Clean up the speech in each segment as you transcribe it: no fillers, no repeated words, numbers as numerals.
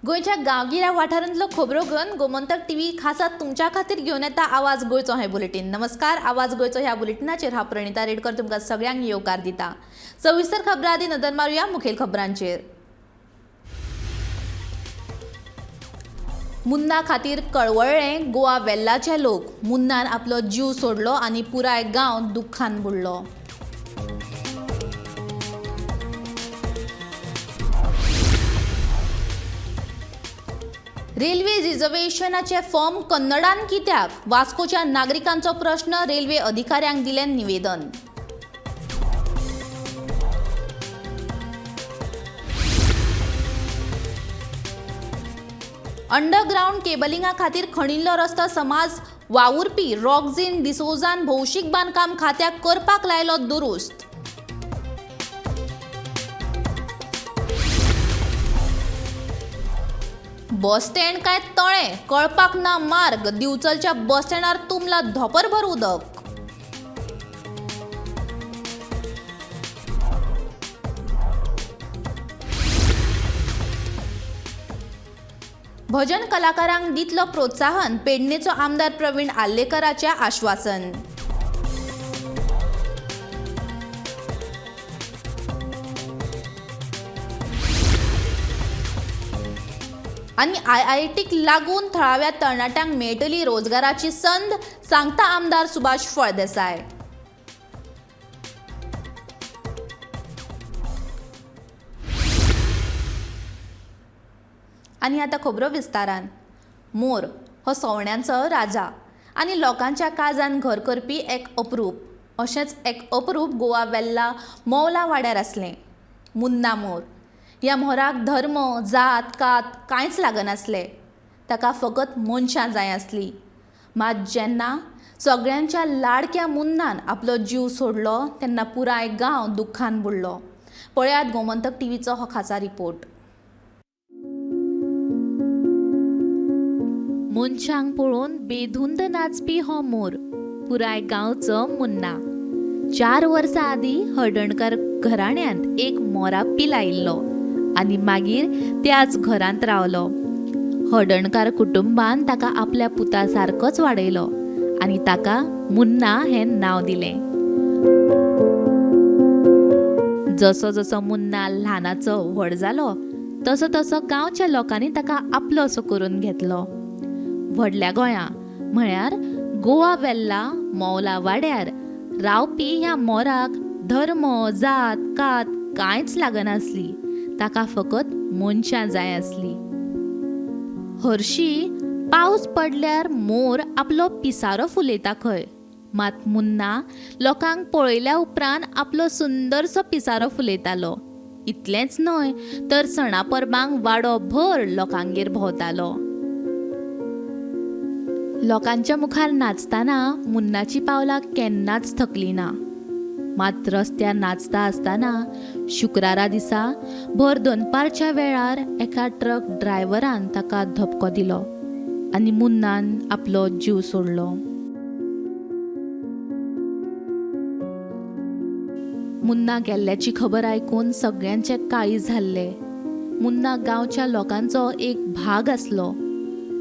गोयच्या गांवगिऱ्या वाठारांतलो खबरो घेवन गोमंतक टीव्ही खासा तुमच्या खातीर घेवन येता आवाज गोयचो हे बुलेटिन। नमस्कार, आवाज गोयचो ह्या बुलेटिनाचेर हांव प्रणिता रेडकर तुमकां सगळ्यांक येवकार दिता। सविस्तर खबरां आदी नदर मारूया मुखेल खबरांचेर। मुन्ना खातीर कळवळ्ळे गोवा वेल्लाचे लोक। मुन्नान आपलो जीव सोडलो आनी पुराय गांव दुख्खान बुडलो। रेल्वे रिझर्वेशनाचे फॉर्म कन्नडान कित्याक? वास्कोच्या नागरिकांचो प्रश्न रेल्वे अधिकाऱ्यांक दिलें निवेदन। अंडरग्राउंड केबलिंगा खातीर खणिल्लो रस्तो समाज वावुरपी रॉक्झिन डिसोजान भौशीक बांदकाम खात्याक करपाक लायलो दुरुस्त। बस स्टँड काय तळें कळपाक ना मार्ग। दिवचलच्या बस स्टँडार तुंबला धोपरभर उदक। भजन कलाकारांक दितलो प्रोत्साहन पेडणेचो आमदार प्रवीण आल्लेकराचें आश्वासन। आनी IITक लागून थळाव्या तरणाट्यांक मेळटली रोजगाराची संद, सांगता आमदार सुभाष फळदेसाय। आनी आतां खबरो विस्तारान। मोर हो सवण्यांचो राजा आनी लोकांच्या काळजान घर करपी एक अपरूप। अशेंच एक अपरूप गोवा वेल्ला मौला वाड्यार आसलें। मुन्ना मोर ह्या मोराक धर्म जात कात कांयच लागनासलें। ताका फकत मनशां जाय आसलीं। मात जेन्ना सगळ्यांच्या लाडक्या मुन्नान आपलो जीव सोडलो तेन्ना पुराय गांव दुख्खान बुडलो। पळयात गोमंतक टीव्हीचो हो खासा रिपोर्ट। मनशांक पळोवन बेधुंद नाचपी हो मोर पुराय गांवचो मुन्ना। 4 वर्सां आदीं हळदणकार घराण्यांत एक मोराप्पी लायिल्लो आनी मागीर त्याच घरांत रावलो। हळदणकार कुटुंबान ताका आपल्या पुता सारकोच वाडयलो आनी ताका मुन्ना हें नांव दिलें। जसो जसो मुन्ना ल्हानाचो व्हड जालो तसो तसो गांवच्या लोकांनी ताका आपलोसो करून घेतलो। व्हडल्या गोंया म्हळ्यार गोवा वेल्ला मौला वाड्यार रावपी ह्या मोराक धर्म जात कात कांयच लागनासली। ताका फकत मनशां जाय आसलीं। हरशी पावस पडल्यार मोर आपलो पिसारो फुलयता खंय, मात मुन्ना लोकांक पळयल्या उपरांत आपलो सुंदरसो पिसारो फुलयतालो। इतलेंच न्हय तर सणा परबांक वाडो भर लोकांगेर भोंवतालो। लोकांच्या मुखार नाचतना मुन्नाची पावलां केन्नाच थकलीं ना। मात रस्त्यार नाचता आसतना शुक्रारा दिसा भर दनपारच्या वेळार एका ट्रक ड्रायव्हरान ताका धपको दिलो आनी मुन्नान आपलो जीव सोडलो। मुन्ना गेल्ल्याची खबर आयकून सगळ्यांचे काळीज जाल्ले। मुन्ना गांवच्या लोकांचो एक भाग आसलो।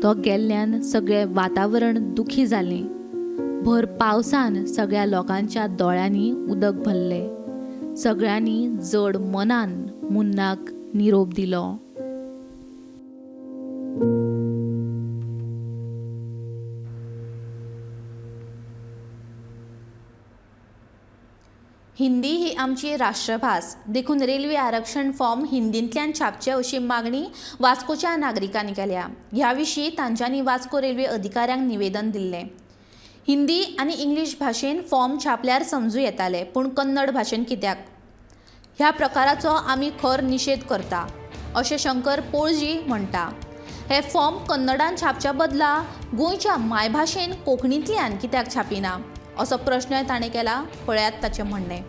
तो गेल्ल्यान सगळें वातावरण दुखी जालें। भर पावसान सगळ्या लोकांच्या दोळ्यांनी उदक भरलें। सगळ्यांनी जड मनान मुन्नाक निरोप दिलो। हिंदी ही आमची राष्ट्रभास देखून रेल्वे आरक्षण फॉर्म हिंदींतल्यान छापचे अशी मागणी वास्कोच्या नागरिकांनी केल्या। ह्या विशीं तांच्यांनी वास्को रेल्वे अधिकाऱ्यांक निवेदन दिल्लें। हिंदी आनी इंग्लीश भाशेन फॉर्म छापल्यार समजूं येतालें, पूण कन्नड भाशेन कित्याक? ह्या प्रकाराचो आमी खर निशेध करता, अशें शंकर पोळजी म्हणटा। हे फॉर्म कन्नडान छापच्या बदला गोंयच्या मायभाशेन कोंकणींतल्यान कित्याक छापिना, असो प्रश्नय ताणें केला। पळयात ताचें म्हणणें।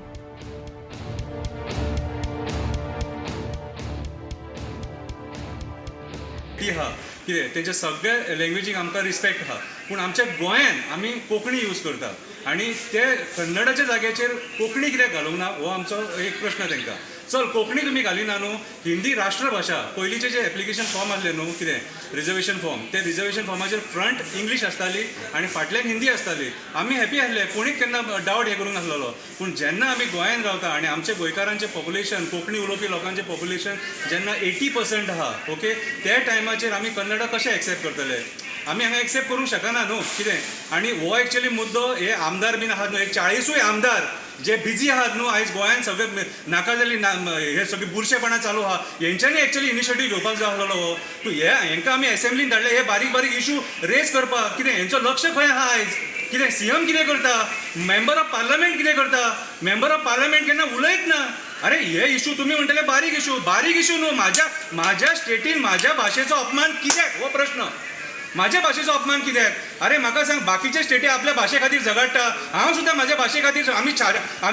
कितें तेंच्या सगळ्या लँग्वेजीक आमकां रिस्पेक्ट आहा, पूण आमच्या गोंयांत आमी कोंकणी यूज करता आनी ते कन्नडाच्या जाग्याचेर कोंकणी कित्याक घालूंक ना हो आमचो एक प्रश्न तांकां। चल कोंकणी तुमी घालिना न्हू, हिंदी राष्ट्रभाषा पयलींचे जे एप्लिकेशन फॉर्म आसले न्हू कितें रिजर्वेशन फॉर्म, ते रिजर्वेशन फॉर्माचेर फ्रंट इंग्लीश आसताली आनी फाटल्यान हिंदी आसताली. आमी हॅपी आसले, कोणीच केन्ना डावट हे करूंक नासलेलो. पूण जेन्ना आमी गोंयांत रावता आनी आमचे गोंयकारांचें पॉप्युलेशन, कोंकणी उलोवपी लोकांचें पॉप्युलेशन जेन्ना 80% आहा, ओके, त्या टायमाचेर आमी कन्नडा कशें एक्सेप्ट करतले? आमी हांगा एक्सेप्ट करूंक शकना न्हू कितें. आनी हो एक्चुअली मुद्दो हे आमदार बीन आहात न्हू, एक 40 आमदार जे बिजी आहात न्हू आयज गोंयांत सगळे नाका जाली हे सगळे बुरशेपणां चालू आहा, हेंच्यांनी एक्चुअली इनिशिएटीव घेवपाक जाय आसलेलो हो. तूं हेंकां आमी असेंब्लीन धाडले हे बारीक बारीक इशू रेज करपाक, कितें हेंचो लक्ष खंय आहा आयज? कितें सीएम कितें करता? मेंबर ऑफ पार्लमेंट कितें करता? मेंबर ऑफ पार्लमेंट केन्ना उलयत ना. अरे हे इशू तुम्ही म्हणटले बारीक इशू न्हू. माझ्या स्टेटीन म्हाज्या भाशेचो अपमान कित्याक हो प्रश्न. माझ्या भाशेचो अपमान कित्याक? अरे म्हाका सांग, बाकीचे स्टेटी आपल्या भाशे खातीर झगडटा, हांव सुद्दां म्हाज्या भाशे खातीर आमी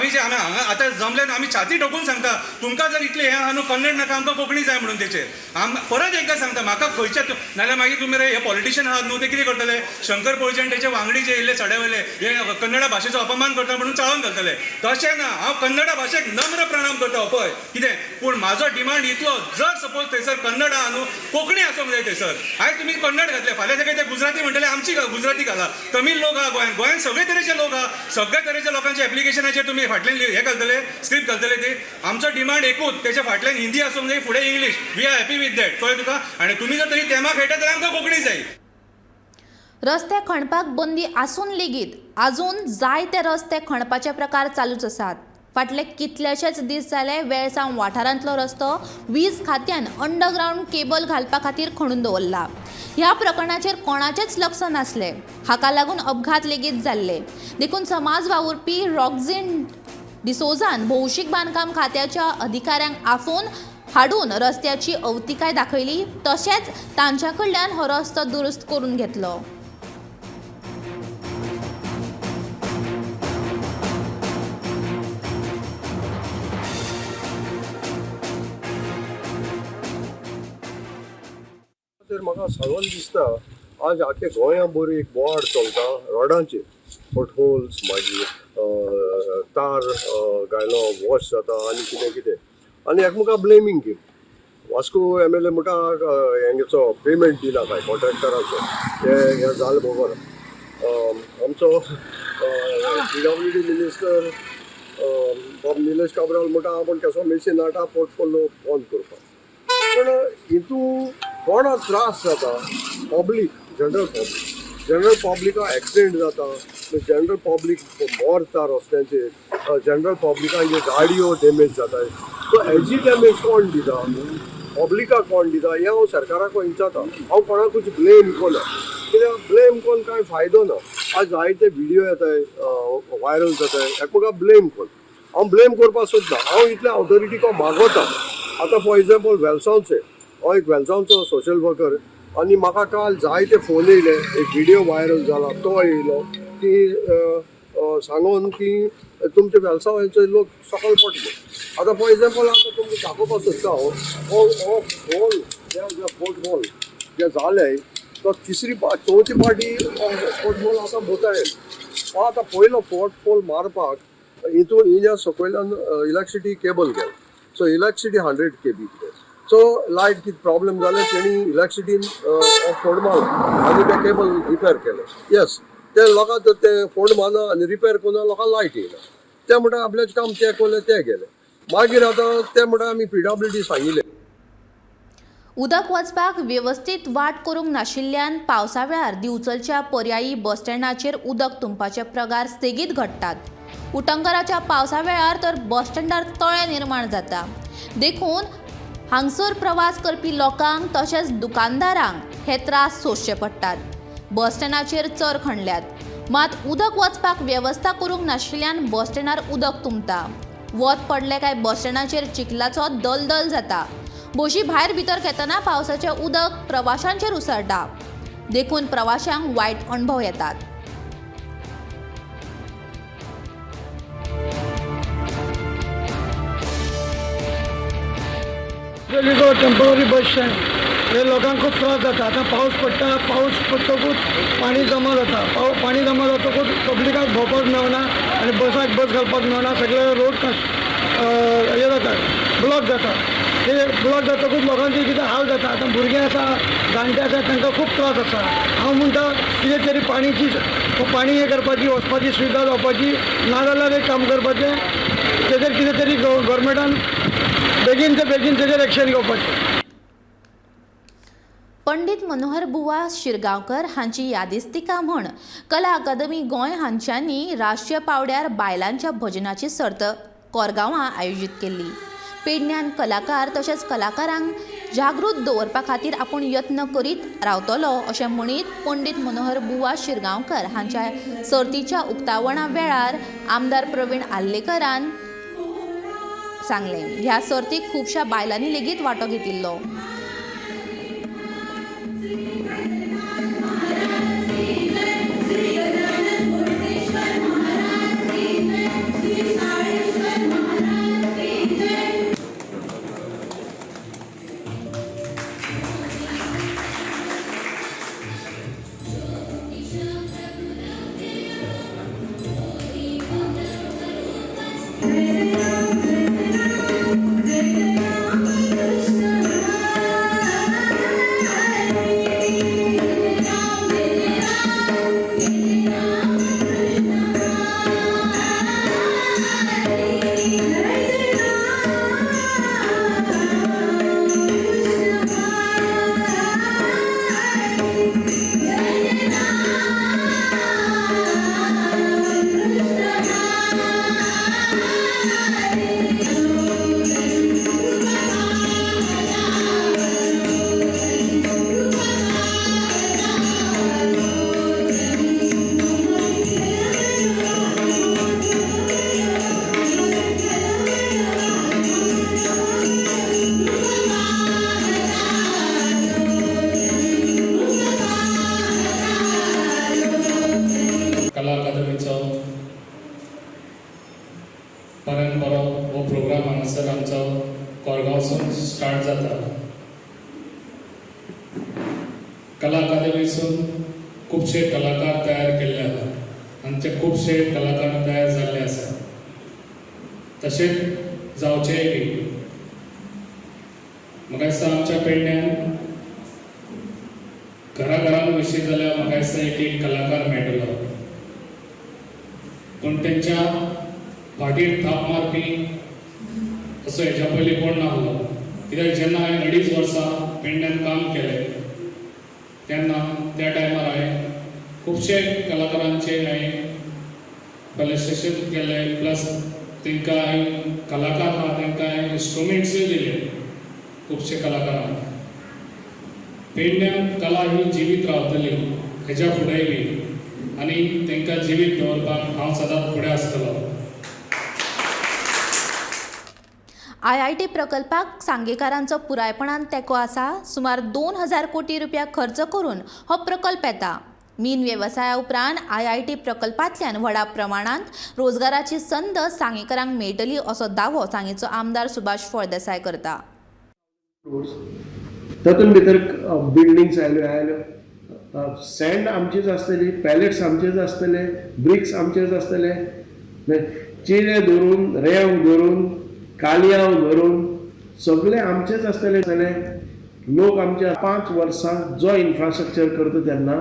जे हांगा आतां जमल्यान आमी छाती ठोकून सांगता, तुमकां जर इतलें हें आहा न्हू कन्नड नाका, आमकां कोंकणी जाय म्हणून तेचेर. परत एकदां सांगता, म्हाका खंयच्या नाल्यार मागीर तुमी रे हे पॉलिटिशियन आहात न्हू ते कितें करतले? शंकर पोळचे आनी तेचे वांगडी जे येयल्ले चड्यावयले हे कन्नडा भाशेचो अपमान करता म्हणून चाळोवन घालतले. तशें ना, हांव कन्नडा भाशेक नम्र प्रणाम करता पळय कितें. पूण म्हाजो डिमांड इतलो, जर सपोज थंयसर कन्नड आहा न्हू, कोंकणी आसूंक जाय थंयसर. आयज तुमी कन्नड घातले, फाल्यां सकाळी ते गुजराती म्हणटले आमची गुजराती घाला. तमीळ लोक आहा गोंयांत सगळे तरेचे लोक आहा, सगळ्या तरेच्या लोकांच्या एप्लिकेशनाचेर तुमी फाटल्यान हे घालतले, स्क्रिप्ट घालतले. ते आमचो डिमांड एकूच, तेच्या फाटल्यान हिंदी आसूंक जाय, फुडें English. We are happy with that, कळ्ळें तुका. आनी तुमी जर तरी तेमा खेळटा जाल्यार आमकां कोंकणी जाय. रस्ते खणपाक बंदी आसून लेगीत आजून जायते रस्ते खणपाचे प्रकार चालूच आसात. फाटले कितलेशेच दीस जाले वेळसांव वाठारांतलो रस्तो वीज खात्यान अंडरग्रावंड केबल घालपा खातीर खणून दवरला. ह्या प्रकरणाचेर कोणाचेच लक्ष नासले. हाका लागून अपघात लेगीत जाल्ले. देखून समाज वावुरपी रॉक्झिन डिसोजान भौशीक बांदकाम खात्याच्या अधिकाऱ्यांक आफोवन हाडून रस्त्याची अवतिकाय दाखयली, तशेंच तांच्या कडल्यान हो रस्तो दुरुस्त करून घेतलो. म्हाका सांगून दिसता आज आख्या गोंया बरी एक बोवाड चलता रोडांचेर. पोटहोल्स, मागीर तार गायलो वॉश जाता आनी कितें कितें, आनी एकमेका ब्लेमींग घेवन. वास्को MLA म्हणटा हेंचो पेमेंट दिना काय कॉन्ट्रॅक्टराचो, हें जालें बरोबर. आमचो PWD मिनिस्टर बाब निलेश काब्राल म्हणटा आपण कसो मेशीन हाडटा पोर्टफोलिओ बंद करपाक. पण हितू कोणा त्रास जाता? पब्लीक, जनरल पब्लिका एक्सिडेंट जाता, जनरल पब्लीक मरता रस्त्यांचेर, जनरल पब्लिकांचे गाडयो डॅमेज जातात. सो हेजी डॅमेज कोण दिता? पब्लिकाक कोण दिता? हें हांव सरकाराक विचारता. हांव कोणाकूच ब्लेम कोना, कित्याक ब्लेम कोन्न कांय फायदो ना. आज जायते व्हिडियो येताय व्हायरल जाताय, एकमेका ब्लेम कोन्न. हांव ब्लेम करपाक सोदना. हांव इतल्या ऑथॉरिटीक मागोता. आतां फॉर एग्जाम्पल वेलसांवचे, हो एक वेलसांवचो सोशल वर्कर, आनी म्हाका काल जायते फोन येयले, एक व्हिडियो व्हायरल जाला तो येयलो की सांगून की तुमचे वेलसांवचे लोक सकयल पडले. आतां फॉर एग्जाम्पल आतां तुमकां दाखोवपाक सोदता हांव हो होल पोर्ट होल जे जाले तो चवथी पाटी पोर्ट होल आतां भोताय. हो आतां पयलो पोर्ट होल मारपाक हितून हिच्या सकयल्यान इलेक्ट्रिसिटी केबल गेलो. So electricity 100 kV. So light कितें प्रॉब्लेम जालें, तेणी इलेक्ट्रिसिटीन फोंड मारलो आनी ते केबल रिपेर केले. येस, ते लोकांक ते फोंड मारना आनी रिपेर करून लोकांक लायट येयना. ते म्हणटा आपलें काम ते केलें ते गेले. मागीर आतां ते म्हणटा आमी PWD सांगिल्लें. उदक वचपाक वेवस्थीत वाट करूंक नाशिल्ल्यान पावसा वेळार दिवचलच्या पर्यायी बस स्टँडाचेर उदक तुंबपाचे प्रकार सेगीत घडटात. उटंगराच्या पावसा वेळार तर बस स्टँडार तळे निर्माण जाता. देखून हांगसर प्रवास करपी लोकांक तशेंच दुकानदारांक हे त्रास सोंसचे पडटात. बस स्टँडाचेर चर खणल्यात, मात उदक वचपाक वेवस्था करूंक नाशिल्ल्यान बस स्टँडार उदक तुंबता. वत पडले काय बस स्टँडाचेर चिखलाचो दलदल जाता. बशी भायर भितर घेतना पावसाचें उदक प्रवाशांचेर उसळटा. देखून प्रवाशांक वायट अणभव येतात. टेम्पररी बस स्टँड हे लोकांक खूप त्रास जाता. आता पाऊस पडटकूच पाणी जमा जाता. पाणी जमा जातकूच पब्लिकाक भोंवपाक मेळना आनी बसाक बस घालपाक मेळना. सगळे रोड हे जाता, ब्लॉक जाता. ते ब्लॉक जातकूच लोकांचे कितें हाल जाता. आतां भुरगे आसा जाणटे आसा तांकां खूब त्रास आसा. हांव म्हणटा कितें तरी पाणी हें करपाची वचपाची सुविधा जावपाची नाजाल्यार एक काम करपाचें तेजेर कितें तरी गव्हर्मेंटान बेगीन तेजेर एक्शन घेवपाचें. पंडित मनोहर बुवा शिरगांवकर हांची यादिस्तिका म्हण कला अकादमी गोंय हांच्यांनी राष्ट्रीय पावड्यार बायलांच्या भजनाची सर्त कोरगांवां आयोजीत केल्ली. पेडण्यान कलाकार तशेंच कलाकारांक जागृत दवरपा खातीर आपूण यत्न करीत रावतलो अशें म्हणीत पंडित मनोहर बुवा शिरगांवकर हांच्या सर्तीच्या उक्तावणा वेळार आमदार प्रवीण आल्लेकरान सांगलें. ह्या सर्तीक खुबशा बायलांनी लेगीत वांटो घेतिल्लो. कला अकादमीचो परंपरो हो प्रोग्राम हांगासर आमचो कोरगांवसून स्टार्ट जाता. कला अकादमीसून खुबशे कलाकार तयार केल्ले आसात आनी ते खुबशे कलाकार तयार जाल्ले आसा. तशेंच जावचेय बी म्हाका दिसता आमच्या पेडण्यान घरान विशीं जाल्यार म्हाका दिसता एक कलाकार मेळटलो. पूण तेंच्या फाटीर थाप मारपी असो हेच्या पयलीं कोण नाहलो. कित्याक जेन्ना हांवें 2.5 वर्सां पेडण्यान काम केलें तेन्ना त्या टायमार हांवें खुबशे कलाकारांचे हांवें कलेक्शन केलें. प्लस तांकां हांवें कलाकार आहा तांकां हांवें इंस्ट्रुमेंट्सूय दिले खुबशे कलाकारांक. पेडण्यान कला ही जिवीत रावतली हेच्या फुडेंय बी आनी तांकां जिवीत दवरपाक हांव सदांच फुडें आसतलो. IIT प्रकल्पाक सांगेकारांचो पुरायपणान तेंको आसा. सुमार 2000 कोटी रुपया खर्च करून हो प्रकल्प येता. मीन वेवसाया उपरांत IIT प्रकल्पांतल्यान व्हडा प्रमाणांत रोजगाराची संद सांगेकारांक मेळटली असो दावो सांगेचो आमदार सुभाष फळदेसाय करता. तातूंत भितर बिल्डिंग्स आयल्यो सँड आमचीच आसतली, पॅलेट्स आमचेच आसतले, ब्रिक्स आमचेच आसतले, चिरे धरून रेंव धरून कालयां धरून सगळे आमचेच आसतले. लोक आमचे 5 वर्सां जो इन्फ्रास्ट्रक्चर करता तेन्ना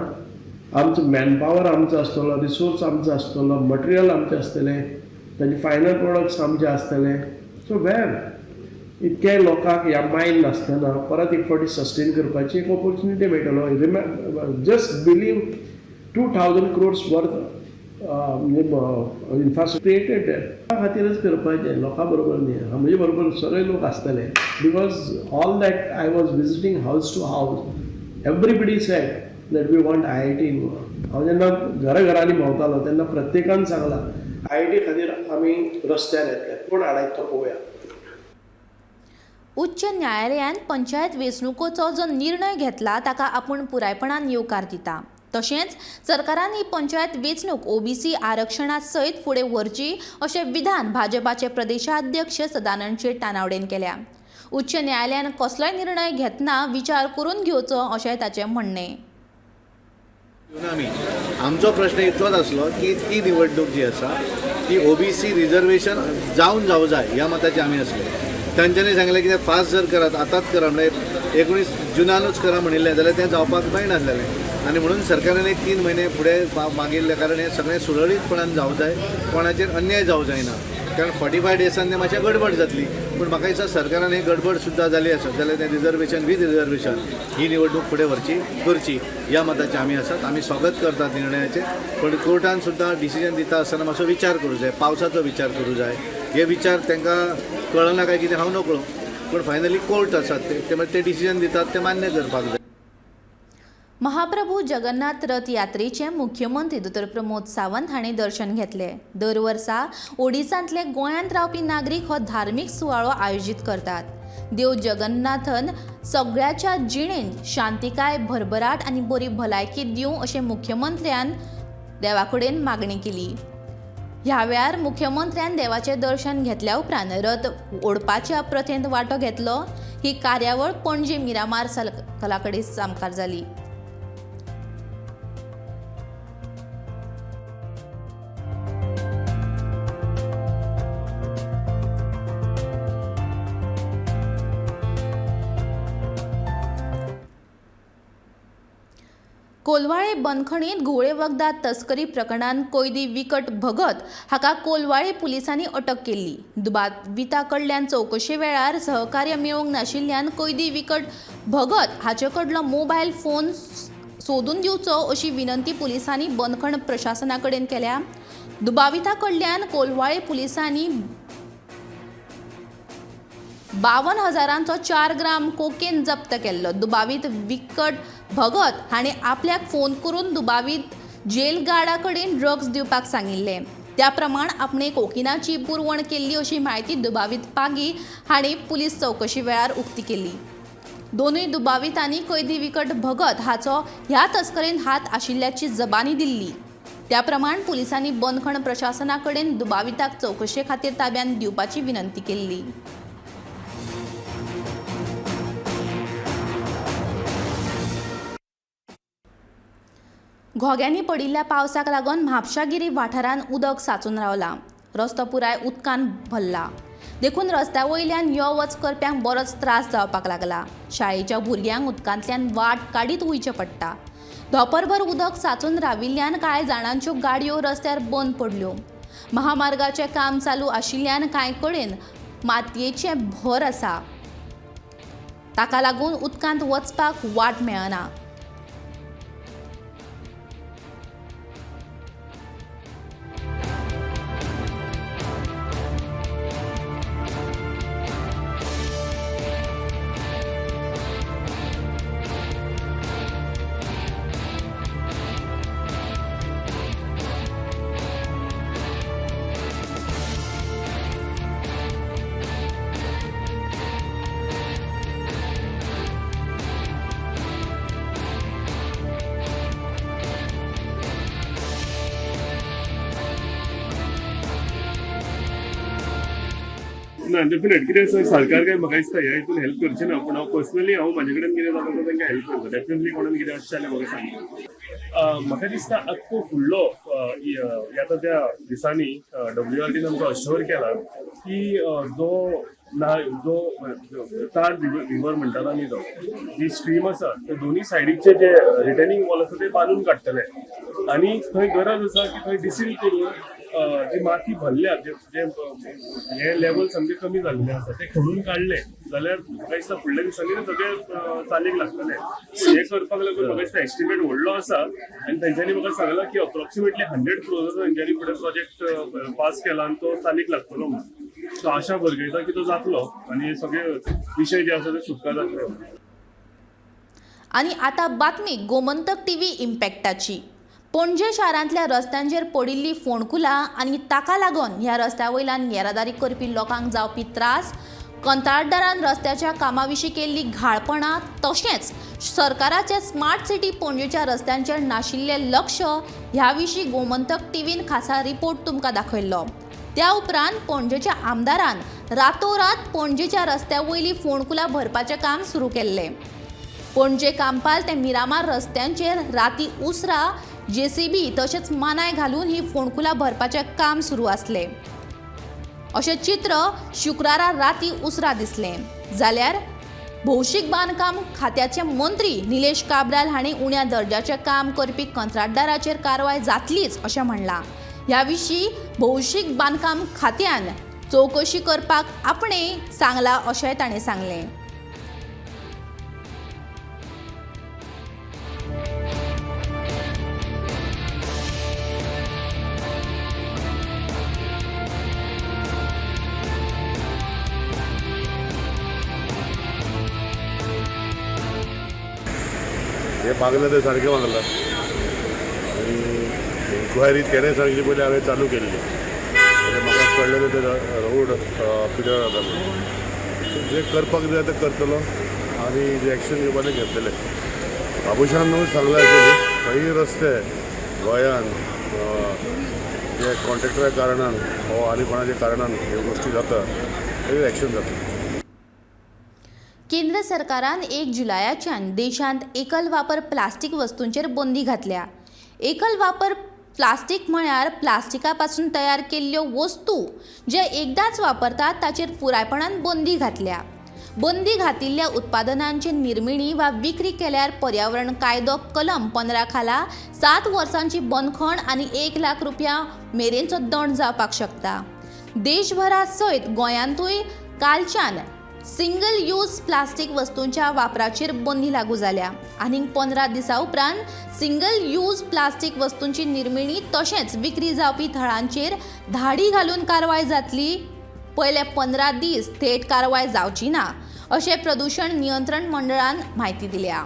आमचो मॅनपावर आमचो आसतलो, रिसोर्स आमचो आसतलो, मटेरियल आमचें आसतलें, ताजे फायनल प्रोडक्ट्स आमचे आसतले. सो वेर इतके लोकांक ह्या मायन नासतना परत एक फावटी सस्टेन करपाची एक ऑपॉर्च्युनिटी मेळटलो. Just believe 2000 crores worth infrastructure created त्या खातीरच करपाचें लोकां बरोबर न्ही. म्हजे बरोबर सगळे लोक आसतले. Because all that I was visiting house to house everybody said that we want IIT in Goa. हांव जेन्ना घरांनी भोंवतालो तेन्ना प्रत्येकान सांगलां IIT खातीर आमी रस्त्यार येतले, कोण हाडायत तो पळोवया. उच्च न्यायालयान पंचायत वेंचणुकोचो जो निर्णय घेतला ताका आपूण पुरायपणान येवकार दिता. तशेंच सरकारान ही पंचायत वेंचणूक OBC आरक्षणा सयत फुडें व्हरची अशें विधान भाजपाचे प्रदेशाध्यक्ष सदानंद शेट तानावडेन केल्या. उच्च न्यायालयान कसलोय निर्णय घेतना विचार करून घेवचो अशें ताचें म्हणणें. आमचो प्रश्न इतलोच आसलो की ती निवडणूक जी आसा ती OBC रिजर्वेशन जावंक जाय ह्या मताचे आमी आसले. तांच्यांनी सांगलें की फास्ट जर करात आतांच करा म्हणजे 19 जुनानूच करा म्हणिल्लें जाल्यार तें जावपाक मेळनासलें आनी म्हणून सरकारान एक 3 म्हयने फुडें मागिल्ले कारण हें सगळें सुरळीतपणान जावं जाय कोणाचेर अन्याय जावं जायना कारण 45 डेजान तें मातशें गडबड जातली पूण म्हाका दिसता सरकारान ही गडबड सुद्दां जाली आसत जाल्यार तें रिजर्वेशन विथ रिजर्वेशन ही निवडणूक फुडें करची ह्या मताचे आमी आसात आमी स्वागत करतात निर्णयाचे पण कोर्टान सुद्दां डिसिजन दिता आसतना मातसो विचार करूं जाय पावसाचो विचार करूं जाय हे विचार तांकां कळना काय कितें हांव नकळो पूण फायनली कोर्ट आसात ते डिसिजन दितात ते मान्य करपाक जाय. महाप्रभू जगन्नाथ रथ यात्रेचे मुख्यमंत्री दोतोर प्रमोद सावंत हांणी दर्शन घेतले. दर वर्सा ओडिसांतले गोंयांत रावपी नागरीक हो धार्मीक सुवाळो आयोजीत करतात. देव जगन्नाथन सगळ्याच्या जिणेन शांतिकाय भरभराट आनी बरी भलायकी दिवं अशें मुख्यमंत्र्यान देवा कडेन मागणी केली. ह्या वेळार मुख्यमंत्र्यान देवाचें दर्शन घेतल्या उपरांत रथ ओडपाच्या प्रथेंत वांटो घेतलो. ही कार्यावळ पणजे मिरामार कला कडेन सामकार जाली. कोलवाळे बंदखणीत घुवळे वखदां तस्करी प्रकरणात कैदी विकट भगत हाका कोलवाळे पुलिसांनी अटक केली. दुबाविता कडल्यान चौकशे वेळार सहकार्य मेळोवंक नाशिल्ल्यान कैदी विकट भगत हाचे कडलो मोबायल फोन सोदून दिवचो अशी विनंती पुलिसांनी बंदखण प्रशासना कडेन केल्या. दुबाविता कडल्यान कोलवाळे पुलिसांनी 52,000 4 ग्राम कोकेन जप्त केल्लो. दुबावीत विकट भगत हाणें आपल्याक फोन करून दुबावीत जेल गार्डा कडेन ड्रग्स दिवपाक सांगिल्ले. त्या प्रमाण आपणे कोकिनाची पुरवण केल्ली अशी म्हायती दुबावीत पागी हाणें पुलीस चौकशी वेळार उक्ती केली. दोनूय दुबावितांनी कैदी विकट भगत हाचो ह्या तस्करेन हात आशिल्ल्याची जबानी दिल्ली. त्या प्रमाण पुलिसांनी बंदखण प्रशासना कडेन दुबाविताक चौकशे खातीर ताब्यात दिवपाची विनंती केल्ली. घोग्यांनी पडिल्ल्या पावसाक लागून म्हापशागिरी वाठारांत उदक सांचून रावला. रस्तो पुराय उदकान भरला. देखून रस्त्या वयल्यान यो वच करप्यांक बरोच त्रास जावपाक लागला. शाळेच्या भुरग्यांक उदकांतल्यान वाट काडीत वयचें पडटा. दोपरभर उदक सांचून राविल्ल्यान कांय जाणांच्यो गाडयो रस्त्यार बंद पडल्यो. महामार्गाचें काम चालू आशिल्ल्यान कांय कडेन मातयेचें भर आसा. ताका लागून उदकांत वचपाक वाट मेळना. ना डेफिनेट कितें सरकार काय म्हाका दिसता ह्या हितून हेल्प करचें ना पूण हांव पर्सनली हांव म्हाजे कडेन कितें जाता तो तांकां हेल्प करता डेफिनेटली कोणान कितें आसचें जाल्यार म्हाका सांग. म्हाका दिसता आख्खो फुडलो आतां त्या दिसांनी WRDन आमकां अश्योर केला की जो तार रिवर म्हणटात आमी तो जी स्ट्रीम आसा ते दोनी सायडीचे जे रिटर्निंग वॉल आसा ते बांदून काडटले आनी थंय गरज आसा की थंय डिसील करून जी माती भरल्या जे हे लेवल सामके कमी जाल्ले आसा ते खणून काडले जाल्यार म्हाका दिसता फुडल्या दिसांनी सगळे चालीक लागतले. हे करपाक लागून म्हाका दिसता एस्टिमेट व्हडलो आसा आनी तेंच्यांनी म्हाका सांगलां की अप्रॉक्सिमेटली 100 crores तेंच्यांनी फुडें प्रोजेक्ट पास केला आनी तो चालीक लागतलो म्हणून. सो आशा भरगयता की तो जातलो आनी हे सगळे विशय जे आसा ते सुटका जातले. आनी आतां बातमी गोमंतक TV इम्पॅक्टाची. पणजे शारांतल्या रस्त्यांचेर पडिल्ली फोंडकुलां आनी ताका लागून ह्या रस्त्या वयल्यान येरादारी करपी लोकांक जावपी त्रास, कंत्राटदारान रस्त्याच्या कामा विशीं केल्ली घाळपणां तशेंच सरकाराचे स्मार्ट सिटी पणजेच्या रस्त्यांचेर नाशिल्लें लक्ष ह्या विशीं गोमंतक TVन खासा रिपोर्ट तुमकां दाखयल्लो. त्या उपरांत पणजेच्या आमदारान रातोरात पणजेच्या रस्त्या वयलीं फोंडकुलां भरपाचें काम सुरू केल्लें. पणजे कांपाल ते मिरामार रस्त्यांचेर राती उसरा JCB तशेंच मानाय घालून ही फोंडकुलां भरपाचें काम सुरू आसलें. अशें चित्र शुक्रारा राती उसरा दिसलें. जाल्यार भौशीक बांदकाम खात्याचे मंत्री निलेश काब्राल हांणी उण्या दर्जाचें काम करपी कंत्राटदाराचेर कारवाय जातलीच अशें म्हणलां. ह्या विशीं भौशीक बांदकाम खात्यान चवकशी करपाक आपणें सांगलां अशें ताणें सांगलें. हे मागलं ते सारकें मागलां आनी इन्क्वायरी तेणें सांगली पयलीं हांवें चालू केल्ली. म्हाका कळलेलें ते रोड पिड्यार जातालो. जे करपाक जाय तें करतलो आनी जे एक्शन घेवपाचें घेतलेलें. बाबुशान न्हू सांगलें आशिल्ली खंयी रस्ते गोंयान जे कॉन्ट्रॅक्टरा कारणान हो आनी कोणाच्या कारणान ह्यो गोश्टी जाता तेजेर एक्शन जाता. केंद्र सरकारान 1 जुलयाच्यान देशांत एकल वापर प्लास्टीक वस्तूंचेर बंदी घातल्या. एकल वापर प्लास्टीक म्हळ्यार प्लास्टिका पासून तयार केल्ल्यो वस्तू जे एकदांच वापरतात ताचेर पुरायपणान बंदी घातल्या. बंदी घातिल्ल्या उत्पादनांची निर्मिणी वा विक्री केल्यार पर्यावरण कायदो कलम 15 खाला 7 वर्सांची बंदखण आनी 1 लाख रुपया मेरेनचो दंड जावपाक शकता. देशभरा सयत गोंयांतूय कालच्यान सिंगल यूज प्लास्टीक वस्तूंच्या वापराचेर बंदी लागू जाल्या. आनीक 15 दिसां उपरांत सिंगल यूज प्लास्टीक वस्तूंची निर्मिणी तशेंच विक्री जावपी थळांचेर धाडी घालून कारवाय जातली. पयले 15 दीस थेट कारवाय जावची ना अशें प्रदूषण नियंत्रण मंडळान म्हायती दिल्या.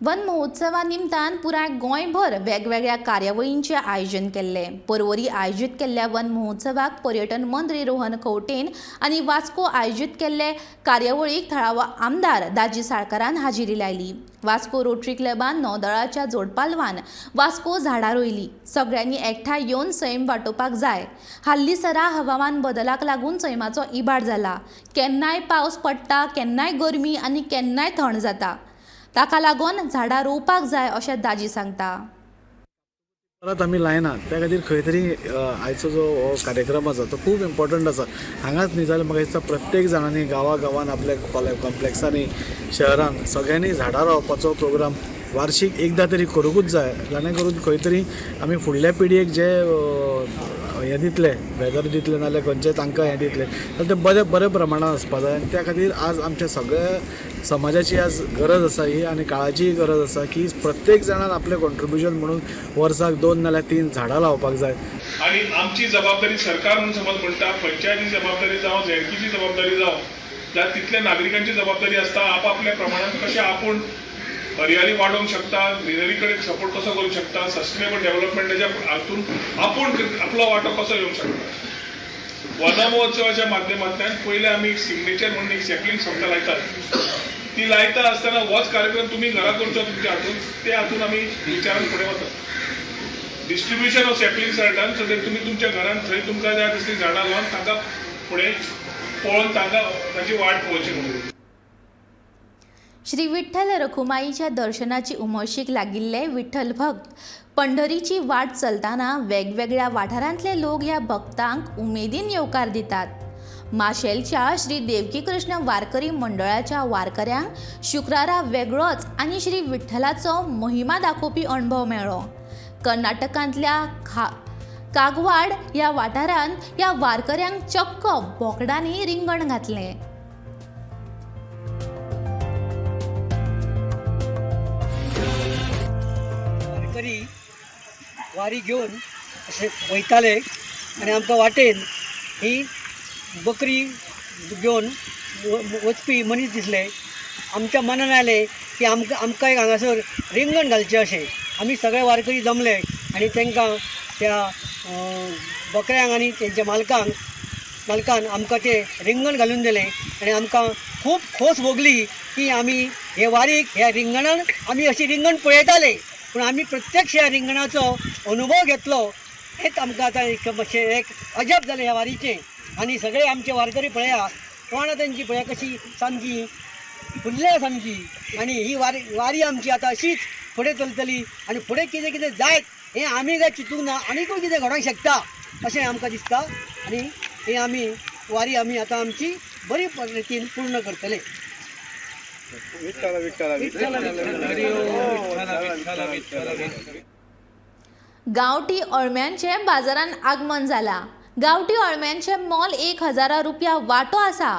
वन महोत्सवा निमतान पुराय गोंयभर वेगवेगळ्या कार्यावळींचें आयोजन केल्लें. पर्वरी आयोजीत केल्ल्या वन महोत्सवाक पर्यटन मंत्री रोहन खंवटेन आनी वास्को आयोजीत केल्ले कार्यावळीक थळावो आमदार दाजी साळकारान हाजिरी लायली. वास्को रोटरी क्लबान नौदळाच्या जोडपालवान वास्को झाडां रोयली. सगळ्यांनी एकठांय येवन सैम वांटोवपाक जाय. हाल्लीसरा हवामान बदलाक लागून सैमाचो इबाड जाला. केन्नाय पावस पडटा, केन्नाय गरमी आनी केन्नाय थंड जाता. ताका लागून झाडां रोवपाक जाय अशें दाजी सांगता. परत आमी लायना त्या खातीर खंय तरी आयचो जो हो कार्यक्रम आसा तो खूब इम्पॉर्टंट आसा. हांगाच न्ही जाल्यार म्हाका दिसता प्रत्येक जाणांनी गांवां आपल्या कॉम्प्लेक्सांनी शहरान सगळ्यांनी झाडां रोवपाचो प्रोग्राम वार्षिक एकदां तरी करूंकूच जाय. जाणें करून खंय तरी आमी फुडल्या पिळगेक जे हें दितले वेदर दितले नाल्यार खंयचे तांकां हें दितले जाल्यार ते बरे प्रमाणात आसपाक जाय. आनी त्या खातीर आज आमच्या सगळ्या समाजाची आज गरज आसा ही आनी काळाचीय गरज आसा की प्रत्येक जाणान आपलें कॉन्ट्रिब्युशन म्हणून वर्साक 2 नाल्यार 3 झाडां लावपाक जाय. आणि आमची जबाबदारी सरकार म्हणून समज म्हणटा, पंचायती जबाबदारी जावं, झेडपीची जबाबदारी जावं, जाल्यार तितल्या नागरिकांची जबाबदारी आसता आपापल्या प्रमाणात कशें आपूण हरियाळी वाडोवंक शकता, ग्रिनरी कडेन सपोर्ट कसो करूंक शकता, सस्टेनेबल डेव्हलपमेंटाच्या हातून आपूण आपलो वांटो कसो येवंक शकता. वन महोत्सवाच्या माध्यमांतल्यान पयले आमी सिग्नेचर म्हणून एक सॅपलिंग सोंगटां लायतात. ती लायता आसतना होच कार्यक्रम तुमी घरा करचो तुमच्या हातून, ते हातून आमी विचारान फुडें वतात. डिस्ट्रिब्युशन ऑफ सॅपलिंग सायटान सो दॅट तुमी तुमच्या घरान थंय तुमकां जाय तसली झाडां लावन तांकां फुडें पळोवन तांकां ताची वाट पळोवची म्हणून. श्री विठ्ठल रखुमाईच्या दर्शनाची उमळशीक लागिल्ले विठ्ठल भक्त पंढरीची वाट चलताना वेगवेगळ्या वाठारांतले लोक ह्या भक्तांक उमेदीन येवकार दितात. माशेलच्या श्री देवकी कृष्ण वारकरी मंडळाच्या वारकऱ्यांक शुक्रारा वेगळोच आनी श्री विठ्ठलाचो महिमा दाखोवपी अणभव मेळ्ळो. कर्नाटकांतल्या कागवाड ह्या वाठारांत ह्या वारकऱ्यांक चक्क बोकडांनी रिंगण घातलें. वारी घेवन असे वयताले आनी आमकां वाटेन ही बकरी घेवन वचपी मनीस दिसले. आमच्या मनान आयलें की आमकां एक हांगासर रिंगण घालचें अशें. आमी सगळे वारकरी जमले आनी तांकां त्या बकऱ्यांक आनी तेंच्या मालकान आमकां ते रिंगण घालून दिलें आनी आमकां खूब खोस भोगली की आमी हे वारीक ह्या रिंगणान आमी अशी रिंगण पळयताले पूण आमी प्रत्यक्ष ह्या रिंगणाचो अनुभव घेतलो. हेच आमकां आतां एक अजब जालें ह्या वारीचें. आनी सगळे आमचे वारकरी पळया, तोंडां तेंची पळया कशी सामकी फुल्ले सामकी आनी ही वारी आमची आतां अशीच फुडें चलतली आनी फुडें कितें कितें जायत हें आमी काय चिंतूंक ना आनीकूय कितें घडोंक शकता अशें आमकां दिसता आनी ही आमी वारी आमी आतां आमची बरी पद्दतीन पूर्ण करतले. गांवठी अळम्यांचे बाजारान आगमन जाला. गांवठी अळम्यांचे मोल 1000 रुपया वांटो आसा.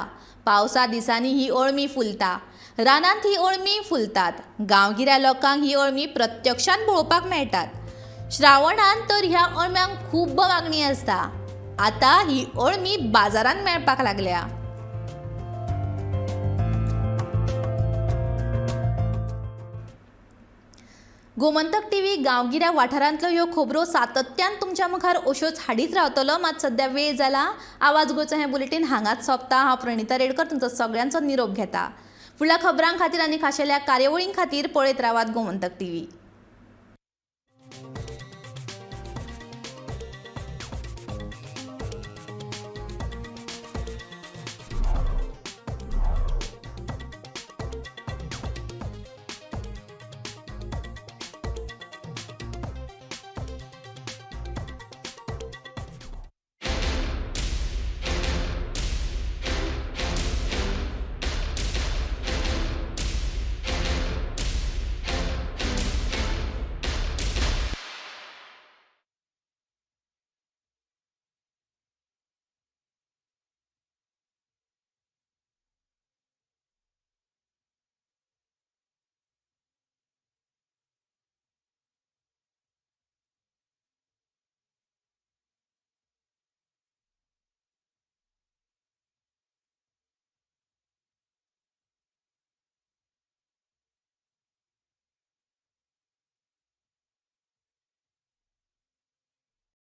पावसा दिसांनी ही अळमी फुलता. रानांत ही अळमी फुलतात. गांवगिऱ्या लोकांक ही अळमी प्रत्यक्षान पळोवपाक मेळटात. श्रावणांत तर ह्या अळम्यांक खूब मागणी आसता. आतां ही अळमी बाजारांत मेळपाक लागल्या. गोमंतक टीव्ही गांवगिऱ्या वाठारांतल्यो ह्यो खबरो सातत्यान तुमच्या मुखार अश्योच हाडीत रावतलो. मात सध्या वेळ जाला. आवाज गोंयचो हें बुलेटीन हांगाच सोंपता. हांव प्रणिता रेडकर तुमचो सगळ्यांचो निरोप घेता. फुडल्या खबरां खातीर आनी खाशेल्या कार्यावळीं खातीर पळयत रावात गोमंतक टीव्ही.